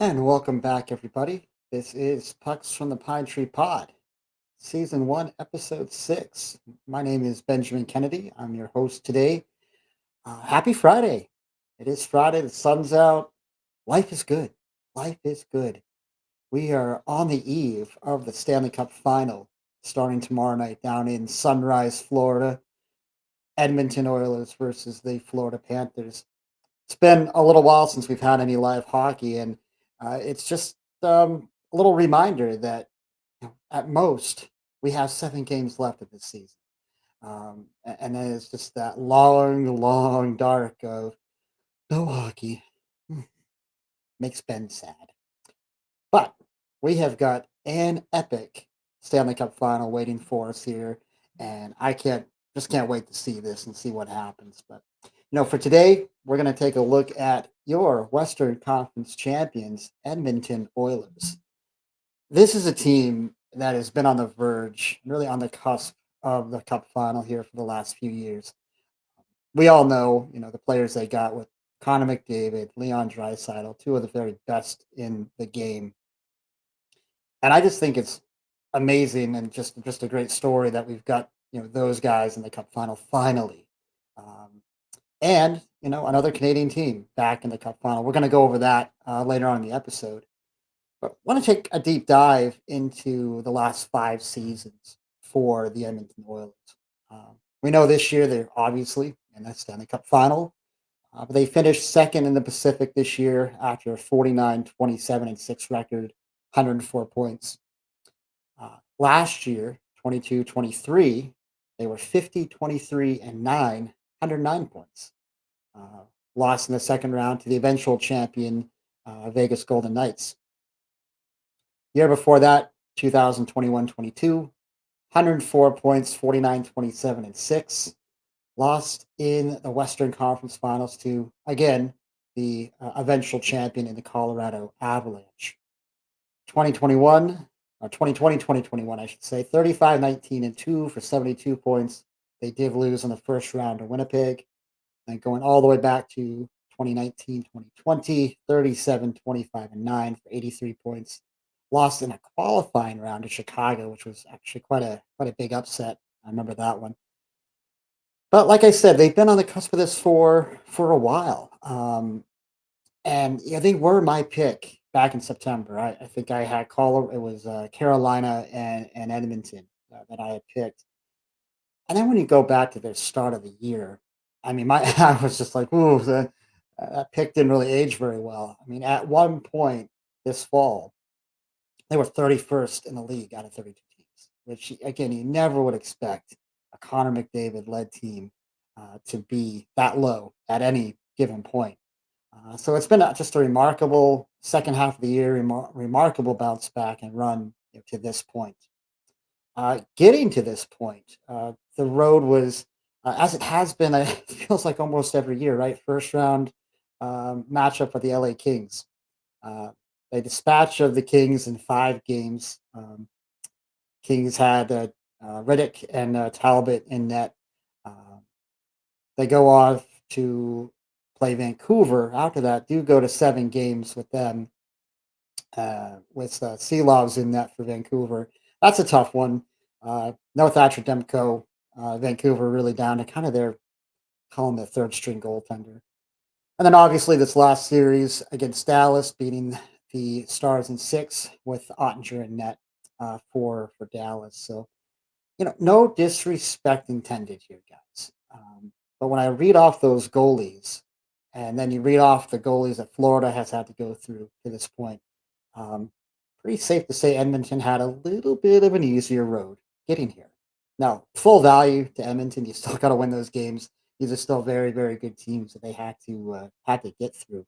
And welcome back, everybody. This is Pucks from the Pine Tree Pod, Season 1, Episode 6. My name is Benjamin Kennedy. I'm your host today. Happy Friday. It is Friday. The sun's out. Life is good. Life is good. We are on the eve of the Stanley Cup final starting tomorrow night down in Sunrise, Florida. Edmonton Oilers versus the Florida Panthers. It's been a little while since we've had any live hockey, and it's just a little reminder that at most we have 7 games left of this season, and then it's just that long, long dark of no hockey. Hmm, Makes Ben sad, but we have got an epic Stanley Cup final waiting for us here, and I can't wait to see this and see what happens. But for today, we're going to take a look at your Western Conference champions, Edmonton Oilers. This is a team that has been on the verge, really on the cusp of the Cup final here for the last few years. We all know, the players they got with Connor McDavid, Leon Draisaitl, two of the very best in the game, and I just think it's amazing and just a great story that we've got those guys in the Cup final finally. Um, and another Canadian team back in the Cup final. We're going to go over that later on in the episode. But I want to take a deep dive into the last 5 seasons for the Edmonton Oilers. We know this year they're obviously in the Stanley Cup final, but they finished second in the Pacific this year after a 49-27-6 record, 104 points. Last year, 22-23, they were 50-23-9, 109 points. Lost in the second round to the eventual champion Vegas Golden Knights. Year before that, 2021-22, 104 points, 49-27-6. Lost in the Western Conference Finals to, again, the eventual champion in the Colorado Avalanche. 2021, or 2020-2021, I should say, 35-19-2 for 72 points. They did lose in the first round to Winnipeg. And going all the way back to 2019-2020, 37-25-9 for 83 points. Lost in a qualifying round to Chicago, which was actually quite a big upset. I remember that one. But like I said, they've been on the cusp of this for a while. And yeah, they were my pick back in September. I think I had it was Carolina and Edmonton that I had picked. And then when you go back to their start of the year, I mean, my I was just like, ooh, that pick didn't really age very well. I mean, at one point this fall, they were 31st in the league out of 32 teams, which again, you never would expect a Connor McDavid led team to be that low at any given point. So it's been just a remarkable second half of the year, remarkable bounce back and run to this point. Getting to this point, the road was, as it has been, it feels like almost every year, right? First round matchup with the LA Kings. Uh, they dispatch of the Kings in 5 games. Kings had Riddick and Talbot in net. Uh, they go off to play Vancouver. After that, do go to 7 games with them, with Seelovs in net for Vancouver. That's a tough one. No Thatcher Demko. Vancouver really down to kind of their call him the third string goaltender. And then obviously this last series against Dallas, beating the Stars in 6 with Ottinger in net for Dallas. So no disrespect intended here, guys. But when I read off those goalies, and then you read off the goalies that Florida has had to go through to this point, um, pretty safe to say Edmonton had a little bit of an easier road getting here. Now, full value to Edmonton, you still got to win those games. These are still very, very good teams that they had to get through.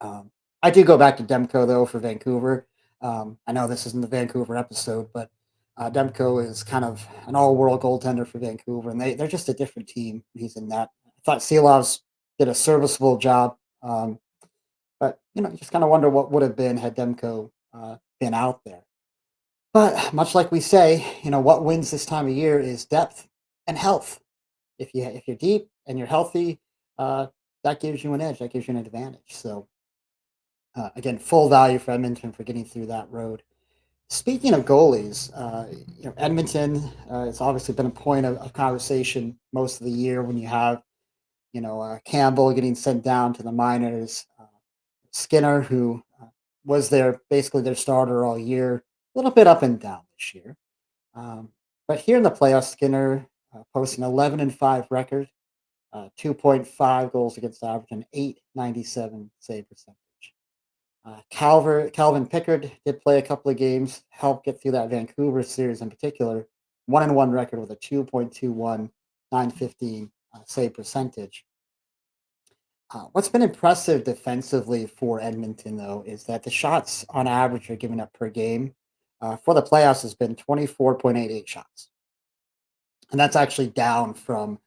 I do go back to Demko though for Vancouver. I know this isn't the Vancouver episode, but Demko is kind of an all-world goaltender for Vancouver, and they're just a different team. He's in that. I thought Seelovs did a serviceable job, but you just kind of wonder what would have been had Demko been out there. But much like we say, what wins this time of year is depth and health. If you're deep and you're healthy, that gives you an edge. That gives you an advantage. So Again, full value for Edmonton for getting through that road. Speaking of goalies, Edmonton, it's obviously been a point of conversation most of the year when you have, Campbell getting sent down to the minors, Skinner, who was basically their starter all year, a little bit up and down this year. Um, but here in the playoffs, Skinner posting 11-5 record, 2.5 goals against average, and 897 save percentage. Calvin Pickard did play a couple of games, helped get through that Vancouver series in particular. 1-1 record with a 2.21, 915 save percentage. What's been impressive defensively for Edmonton, though, is that the shots on average are given up per game for the playoffs has been 24.88 shots. And that's actually down from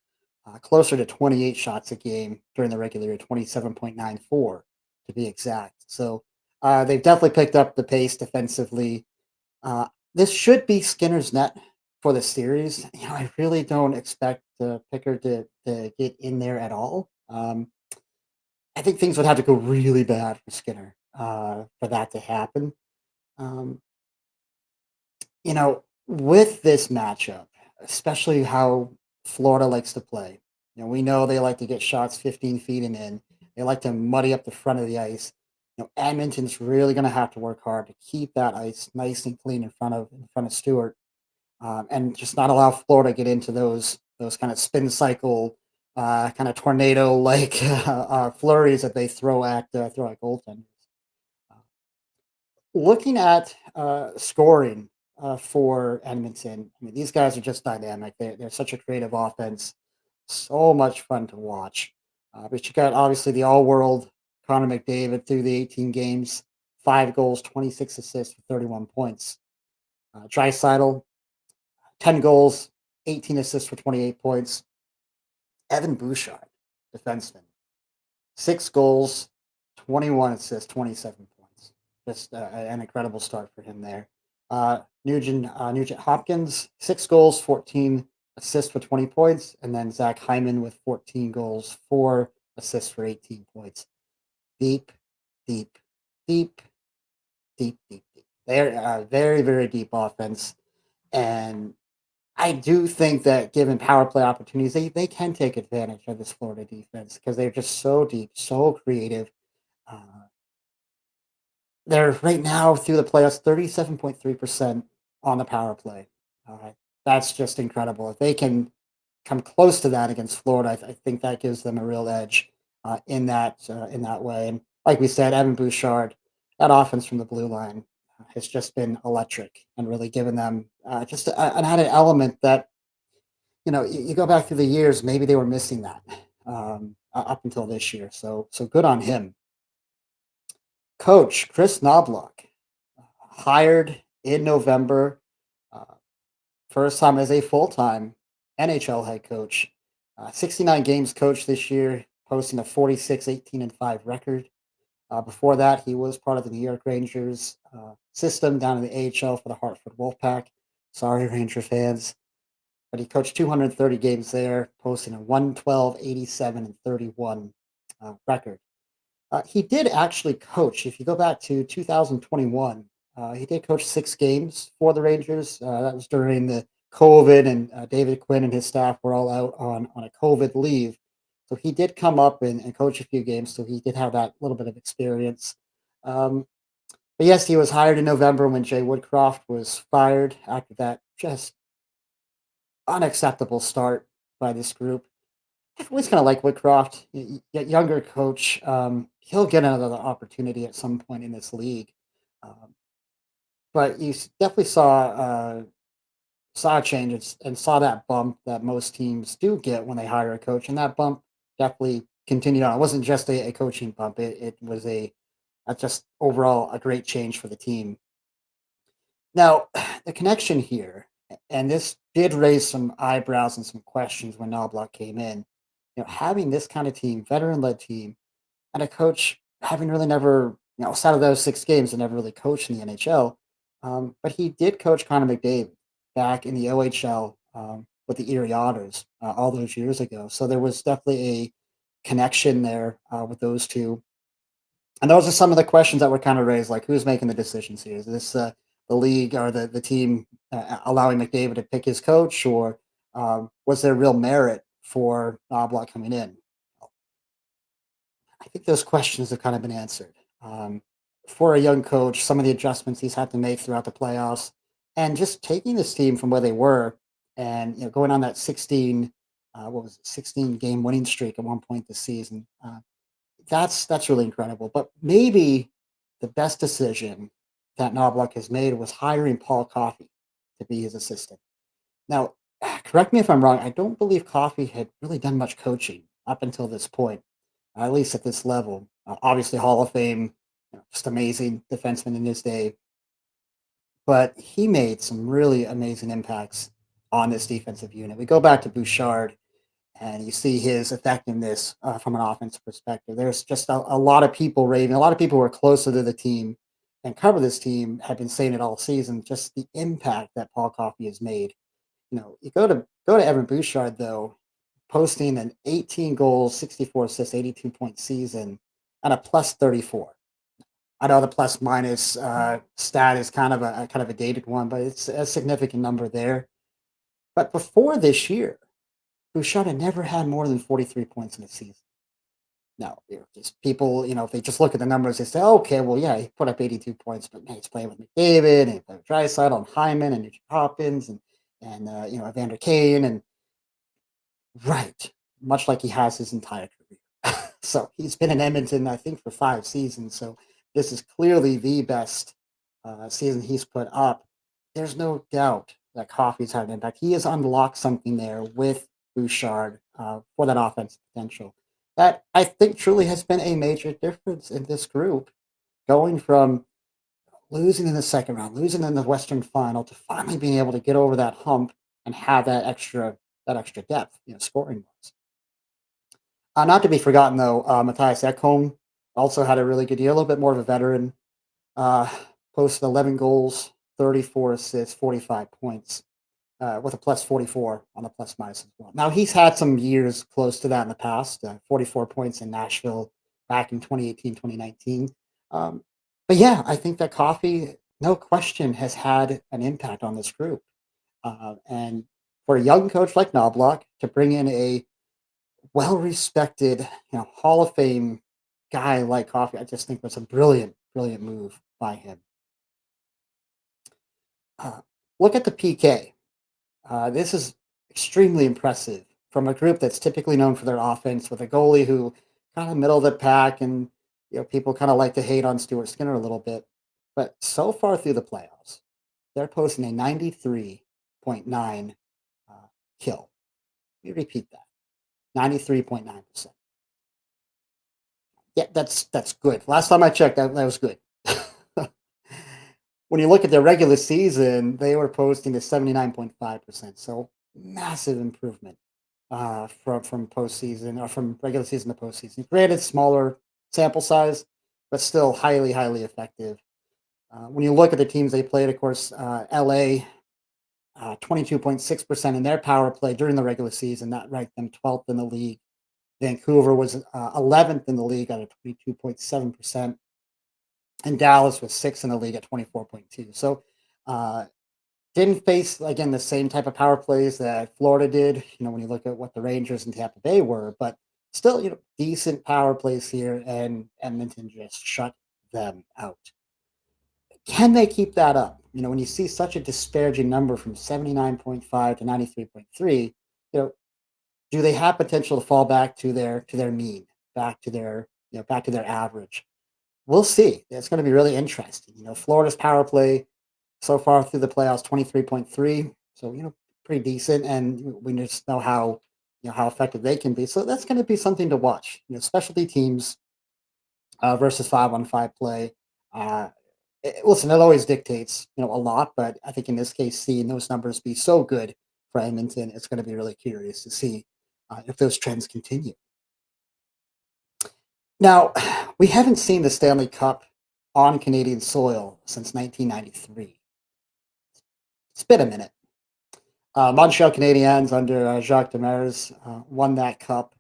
closer to 28 shots a game during the regular year, 27.94 to be exact. So they've definitely picked up the pace defensively. This should be Skinner's net for the series. I really don't expect Pickard to get in there at all. I think things would have to go really bad for Skinner for that to happen. Um, with this matchup, especially how Florida likes to play, we know they like to get shots 15 feet and in. They like to muddy up the front of the ice. Edmonton's really going to have to work hard to keep that ice nice and clean in front of Stewart, and just not allow Florida to get into those kind of spin cycle, kind of tornado like flurries that they throw at goaltenders. Looking at scoring for Edmonton, I mean, these guys are just dynamic. They're such a creative offense, so much fun to watch. But you got obviously the all-world Connor McDavid through the 18 games, 5 goals, 26 assists for 31 points. Draisaitl, 10 goals, 18 assists for 28 points. Evan Bouchard, defenseman, 6 goals, 21 assists, 27 points. Just an incredible start for him there. Nugent Hopkins, 6 goals, 14 assists for 20 points. And then Zach Hyman with 14 goals, 4 assists for 18 points. Deep, deep, deep, deep, deep, deep. They're very, very deep offense. And I do think that given power play opportunities, they can take advantage of this Florida defense because they're just so deep, so creative. Uh, they're right now through the playoffs 37.3% on the power play. Uh, that's just incredible. If they can come close to that against Florida, I think that gives them a real edge in that way. And like we said, Evan Bouchard, that offense from the blue line has just been electric and really given them just an added element that you go back through the years, maybe they were missing that up until this year. So good on him. Coach Chris Knobloch, hired in November, uh, first time as a full time NHL head coach. 69 games coached this year, posting a 46-18-5 record. Before that, he was part of the New York Rangers system down in the AHL for the Hartford Wolfpack. Sorry, Ranger fans. But he coached 230 games there, posting a 112, 87, and 31 record. He did actually coach. If you go back to 2021, he did coach 6 games for the Rangers. That was during the COVID, and David Quinn and his staff were all out on a COVID leave. So he did come up and coach a few games. So he did have that little bit of experience. Um, but yes, he was hired in November when Jay Woodcroft was fired after that just unacceptable start by this group. I've always kind of like Woodcroft, younger coach. He'll get another opportunity at some point in this league, um, but definitely saw a change and saw that bump that most teams do get when they hire a coach, and that bump definitely continued on. It wasn't just a coaching bump; it was a just overall a great change for the team. Now, the connection here, and this did raise some eyebrows and some questions when Knobloch came in. Having this kind of team, veteran-led team, and a coach having really never, outside of those 6 games, and never really coached in the NHL. But he did coach Connor McDavid back in the OHL with the Erie Otters all those years ago. So there was definitely a connection there with those two. And those are some of the questions that were kind of raised, like who's making the decisions here? Is this the league or the team allowing McDavid to pick his coach, or was there real merit for Knobloch coming in? I think those questions have kind of been answered. Um, for a young coach, some of the adjustments he's had to make throughout the playoffs, and just taking this team from where they were, and going on that 16, what was it, 16 game winning streak at one point this season. That's really incredible. But maybe the best decision that Knobloch has made was hiring Paul Coffey to be his assistant. Now, correct me if I'm wrong. I don't believe Coffey had really done much coaching up until this point, at least at this level. Obviously, Hall of Fame, just amazing defenseman in his day. But he made some really amazing impacts on this defensive unit. We go back to Bouchard, and you see his effectiveness from an offensive perspective. There's just a lot of people raving. A lot of people who are closer to the team and cover this team have been saying it all season. Just the impact that Paul Coffey has made. You go to Evan Bouchard though, posting an 18 goals, 64 assists, 82-point season, and a plus 34. I know the plus minus stat is kind of a dated one, but it's a significant number there. But before this year, Bouchard had never had more than 43 points in a season. Now, just people, if they just look at the numbers, they say, okay, well, yeah, he put up 82 points, but man, he's playing with McDavid and he played with Draisaitl and Hyman and Nugent Hopkins and Evander Kane and right, much like he has his entire career. So he's been in Edmonton, I think, for 5 seasons. So this is clearly the best season he's put up. There's no doubt that Coffey's had an impact. He has unlocked something there with Bouchard for that offensive potential. That I think truly has been a major difference in this group, going from losing in the second round, losing in the Western Final, to finally being able to get over that hump and have that extra depth, scoring wise. Not to be forgotten though, Matthias Ekholm also had a really good year, a little bit more of a veteran. Uh, Posted 11 goals, 34 assists, 45 points, with a plus 44 on the plus minus as well. Now he's had some years close to that in the past, 44 points in Nashville back in 2018, 2019. Um, but yeah, I think that Coffee, no question, has had an impact on this group. And for a young coach like Knobloch to bring in a well-respected, Hall of Fame guy like Coffee, I just think was a brilliant, brilliant move by him. Uh, Look at the PK. This is extremely impressive from a group that's typically known for their offense, with a goalie who kind of middle of the pack, and people kind of like to hate on Stuart Skinner a little bit. But so far through the playoffs, they're posting a 93.9 uh, kill. Let me repeat that: 93.9%. Yeah, that's good. Last time I checked, that was good. When you look at their regular season, they were posting to 79.5%. So massive improvement from postseason, or from regular season to postseason. Granted, smaller sample size, but still highly, highly effective. When you look at the teams they played, of course, LA, 22.6% in their power play during the regular season. That ranked them 12th in the league. Vancouver was 11th in the league at a 22.7%. And Dallas was sixth in the league at 24.2. So uh, didn't face, again, the same type of power plays that Florida did, when you look at what the Rangers and Tampa Bay were, but still, decent power plays here, and Edmonton just shut them out. Can they keep that up? When you see such a disparaging number from 79.5 to 93.3, do they have potential to fall back to their mean, back to their average? We'll see. It's going to be really interesting. Florida's power play so far through the playoffs, 23.3. So, pretty decent. And we just know how effective they can be. So that's going to be something to watch. Specialty teams versus 5-on-5 play. Uh, Listen, it always dictates, a lot. But I think in this case, seeing those numbers be so good for Edmonton, it's going to be really curious to see if those trends continue. Now, we haven't seen the Stanley Cup on Canadian soil since 1993. It's been a minute. Montreal Canadiens under Jacques Demers won that cup.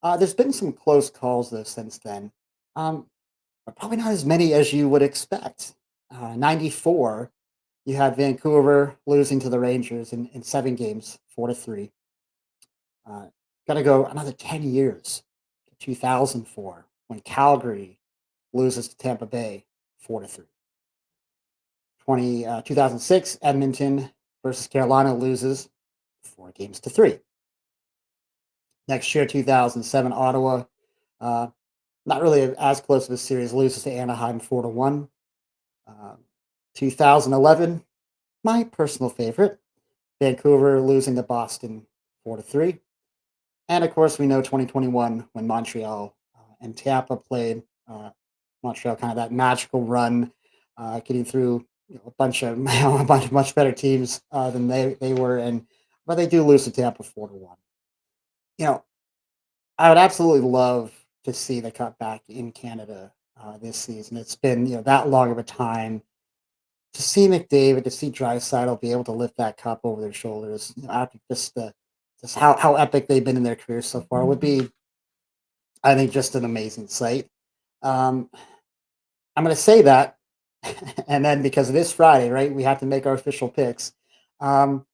There's been some close calls though since then. Um, but probably not as many as you would expect. 94, you had Vancouver losing to the Rangers in 7 games, 4-3. Uh, Got to go another 10 years to 2004 when Calgary loses to Tampa Bay 4-3. 2006, Edmonton versus Carolina loses 4 games to 3. Next year, 2007, Ottawa, uh, not really as close of a series, loses to Anaheim 4-1. Uh, 2011, my personal favorite, Vancouver losing to Boston 4-3. And of course, we know 2021 when Montreal and Tampa played. Montreal kind of that magical run, getting through a bunch of a bunch of much better teams than they were, and but they do lose to Tampa 4-1. You know, I would absolutely love to see the cut back in Canada this season. It's been that long of a time to see McDavid, to see Draisaitl be able to lift that cup over their shoulders, after just how epic they've been in their careers so far would be, I think, just an amazing sight. Um, I'm going to say that, and then because it is Friday, right, we have to make our official picks. Um,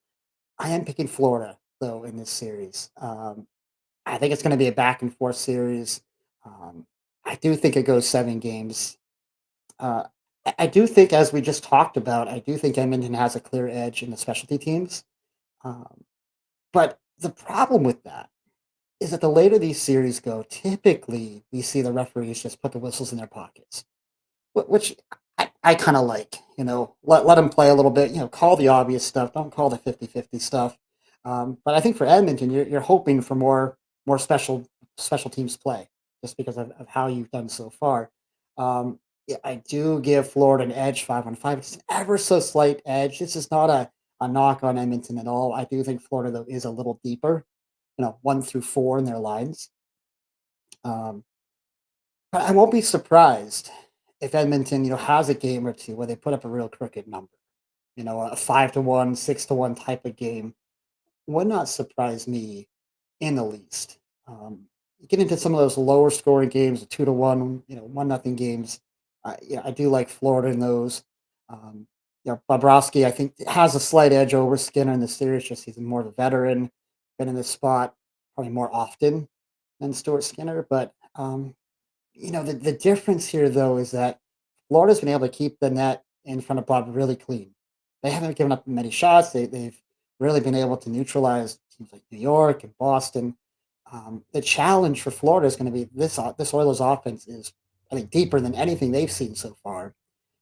I am picking Florida though in this series. I think it's going to be a back and forth series. Um, I do think it goes 7 games. Uh, I do think, as we just talked about, I do think Edmonton has a clear edge in the specialty teams. Um, but the problem with that is that the later these series go, typically we see the referees just put the whistles in their pockets, which I kind of like. Let them play a little bit. Call the obvious stuff. Don't call the 50-50 stuff. But I think for Edmonton, you're hoping for more special teams play, just because of how you've done so far. Yeah, I do give Florida an edge 5-on-5. It's an ever so slight edge. This is not a knock on Edmonton at all. I do think Florida though is a little deeper, 1 through 4 in their lines. Um, but I won't be surprised if Edmonton, has a game or two where they put up a real crooked number. A 5-1, 6-1 type of game would not surprise me in the least. Um, get into some of those lower scoring games, 2-1, 1-0 games. I do like Florida in those. Bobrovsky, I think, has a slight edge over Skinner in the series. Just he's more of a veteran, been in this spot probably more often than Stuart Skinner. But the difference here, though, is that Florida's been able to keep the net in front of Bob really clean. They haven't given up many shots. They've really been able to neutralize teams like New York and Boston. The challenge for Florida is going to be this Oilers offense is, I think, deeper than anything they've seen so far.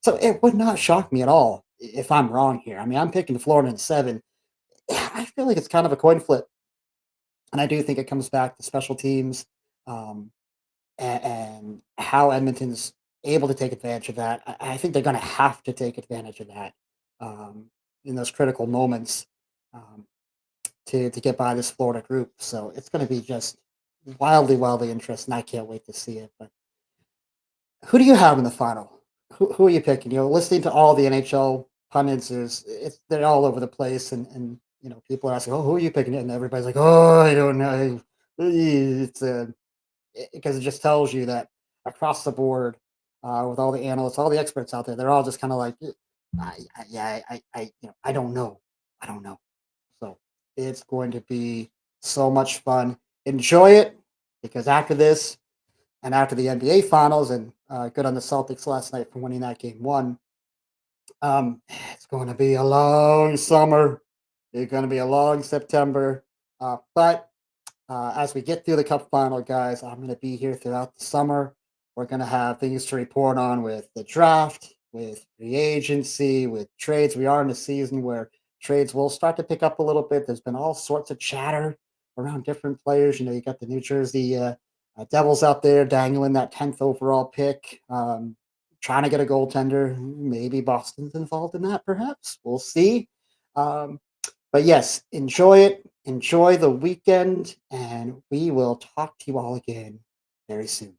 So it would not shock me at all if I'm wrong here. I mean, I'm picking Florida in 7. I feel like it's kind of a coin flip, and I do think it comes back to special teams. Um, and how Edmonton's able to take advantage of that. I think they're going to have to take advantage of that um, in those critical moments um, to get by this Florida group. So it's going to be just wildly, wildly interesting. I can't wait to see it. But who do you have in the final? Who are you picking? Listening to all the NHL pundits they're all over the place, and people are asking, "Oh, who are you picking?" And everybody's like, "Oh, I don't know." It's because it just tells you that across the board, with all the analysts, all the experts out there, they're all just kind of like, yeah, I don't know, I don't know. So it's going to be so much fun. Enjoy it, because after this and after the NBA Finals, and good on the Celtics last night for winning that game 1. It's going to be a long summer. It's going to be a long September. But as we get through the cup final, guys, I'm going to be here throughout the summer. We're going to have things to report on with the draft, with free agency, with trades. We are in a season where trades will start to pick up a little bit. There's been all sorts of chatter around different players. You got the New Jersey Devils out there dangling that 10th overall pick, trying to get a goaltender. Maybe Boston's involved in that, perhaps. We'll see. Um, but yes, enjoy it. Enjoy the weekend, and we will talk to you all again very soon.